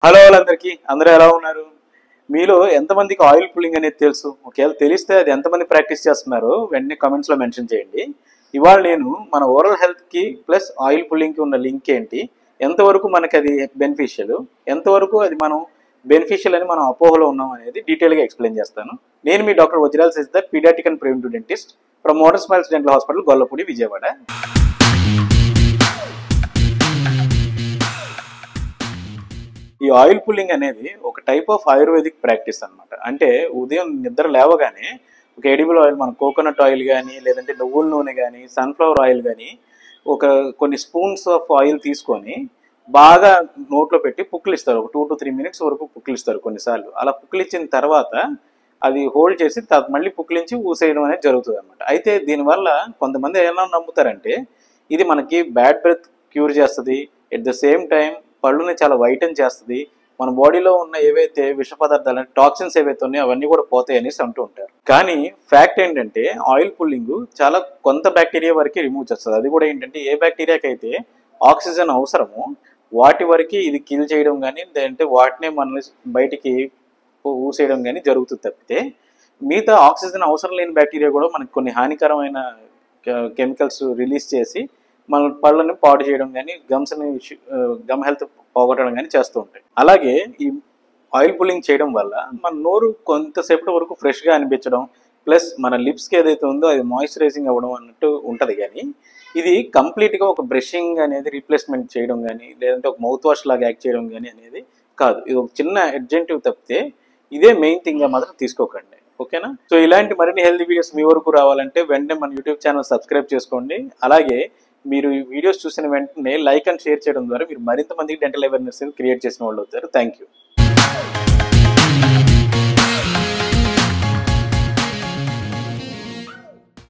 Hello వాళ్ళందరికీ అందరూ ఎలా ఉన్నారు? మీలో ఎంతమందికి ఆయిల్ పుల్లింగ్ అనేది తెలుసు? ఒకవేళ తెలిస్తే అది ఎంతమంది ప్రాక్టీస్ చేస్తున్నారో వెంటనే కామెంట్స్లో మెన్షన్ చేయండి. ఇవాళ నేను మన ఓరల్ హెల్త్కి ప్లస్ ఆయిల్ పుల్లింగ్కి ఉన్న లింక్ ఏంటి, ఎంతవరకు మనకి అది బెనిఫిషియల్, ఎంతవరకు అది మనం బెనిఫిషియల్ అని మనం అపోహలో ఉన్నాం అనేది డీటెయిల్గా ఎక్స్ప్లెయిన్ చేస్తాను. నేను మీ doctor Vajral Siddhar, paediatric and preventive dentist from modern smiles dental hospital, Gollapudi, Vijayawada. ఈ ఆయిల్ పుల్లింగ్ అనేది ఒక టైప్ ఆఫ్ ఆయుర్వేదిక్ ప్రాక్టీస్ అనమాట. అంటే ఉదయం నిద్ర లేవగానే ఒక ఎడిబుల్ ఆయిల్, మన కోకోనట్ ఆయిల్ కానీ, లేదంటే నువ్వుల నూనె కానీ, సన్ఫ్లవర్ ఆయిల్ కానీ, ఒక కొన్ని స్పూన్స్ ఆఫ్ ఆయిల్ తీసుకొని బాగా నోట్లో పెట్టి పుక్కిలిస్తారు. ఒక 2 to 3 minutes వరకు పుక్కిలిస్తారు కొన్నిసార్లు. అలా పుక్కిలిచ్చిన తర్వాత అది హోల్డ్ చేసి మళ్ళీ పుక్కిలించి ఊసేయడం అనేది జరుగుతుంది అనమాట. అయితే దీనివల్ల కొంతమంది ఎలా నమ్ముతారంటే ఇది మనకి బ్యాడ్ బ్రెత్ క్యూర్ చేస్తుంది, ఎట్ ద సేమ్ టైం పళ్ళుని చాలా వైటన్ చేస్తుంది, మన బాడీలో ఉన్న ఏవైతే విష పదార్థాలు, టాక్సిన్స్ ఏవైతే ఉన్నాయో అవన్నీ కూడా పోతాయి అనేసి అంటూ ఉంటారు. కానీ ఫ్యాక్ట్ ఏంటంటే ఆయిల్ పుల్లింగ్ చాలా కొంత బ్యాక్టీరియా వరకు రిమూవ్ చేస్తుంది. అది కూడా ఏంటంటే ఏ బ్యాక్టీరియాకి అయితే ఆక్సిజన్ అవసరమో వాటి వరకు ఇది కిల్ చేయడం కానీ, లేదంటే వాటినే మన బయటికి ఊసేయడం కానీ జరుగుతుంది తప్పితే మిగతా ఆక్సిజన్ అవసరం లేని బ్యాక్టీరియా కూడా మనకి కొన్ని హానికరమైన కెమికల్స్ రిలీజ్ చేసి మన పళ్ళని పాడు చేయడం కానీ, గమ్ హెల్త్ పోగొట్టడం కానీ చేస్తూ ఉంటాయి. అలాగే ఈ ఆయిల్ పుల్లింగ్ చేయడం వల్ల మన నోరు కొంతసేపటి వరకు ఫ్రెష్గా అనిపించడం, ప్లస్ మన లిప్స్కి ఏదైతే ఉందో అది మాయిశ్చరైజింగ్ అవ్వడం అన్నట్టు ఉంటుంది. కానీ ఇది కంప్లీట్గా ఒక బ్రషింగ్ అనేది రీప్లేస్మెంట్ చేయడం కానీ, లేదంటే ఒక మౌత్ వాష్ లాగా యాక్ట్ చేయడం కానీ అనేది కాదు. ఇది ఒక చిన్న అడ్జెంటివ్ తప్పితే ఇదే మెయిన్ థింగ్గా మాత్రం తీసుకోకండి. ఓకేనా? సో ఇలాంటి మరిన్ని హెల్తీ వీడియోస్ మీ వరకు రావాలంటే వెంటనే మన యూట్యూబ్ ఛానల్ సబ్స్క్రైబ్ చేసుకోండి. అలాగే మీరు ఈ వీడియోస్ చూసిన వెంటనే లైక్ అండ్ షేర్ చేయడం ద్వారా మీరు మరింత మందికి డెంటల్ అవేర్నెస్ క్రియేట్ చేసిన వాళ్ళు అవుతారు. Thank you.